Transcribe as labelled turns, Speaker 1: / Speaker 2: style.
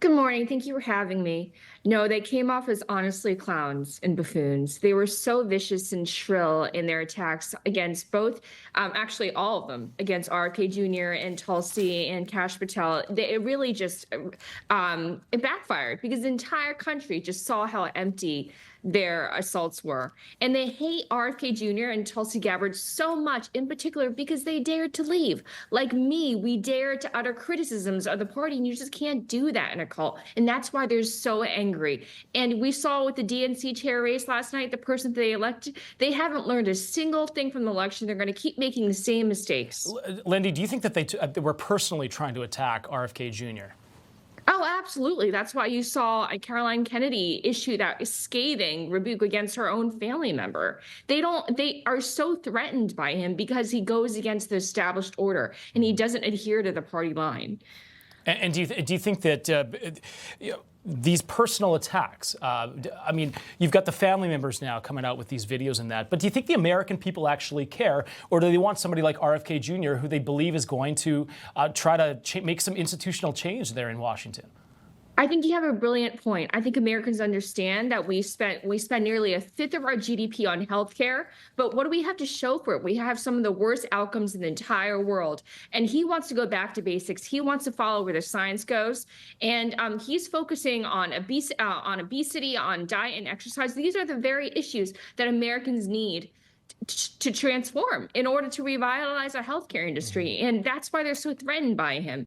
Speaker 1: Good morning. Thank you for having me. No, they came off as honestly clowns and buffoons. They were so vicious and shrill in their attacks against both, actually all of them, against RFK Jr. and Tulsi and Kash Patel. It really just it backfired because the entire country just saw how empty their assaults were. And they hate RFK Jr. and Tulsi Gabbard so much, in particular, because they dared to leave. Like me, we dared to utter criticisms of the party, and you just can't do that in a cult. And that's why they're so angry. And we saw with the DNC chair race last night, the person that they elected, they haven't learned a single thing from the election. They're going to keep making the same mistakes.
Speaker 2: Lindy, do you think that they were personally trying to attack RFK Jr.?
Speaker 1: Oh, absolutely. That's why you saw Caroline Kennedy issue that scathing rebuke against her own family member. They are so threatened by him because he goes against the established order and he doesn't adhere to the party line.
Speaker 2: And do you think that these personal attacks? I mean, you've got the family members now coming out with these videos and that. But do you think the American people actually care, or do they want somebody like RFK Jr., who they believe is going to try to make some institutional change there in Washington?
Speaker 1: I think you have a brilliant point. I think Americans understand that we spend nearly a fifth of our GDP on healthcare, but what do we have to show for it? We have some of the worst outcomes in the entire world, and he wants to go back to basics. He wants to follow where the science goes, and he's focusing on obesity, on diet and exercise. These are the very issues that Americans need to transform in order to revitalize our healthcare industry, and that's why they're so threatened by him.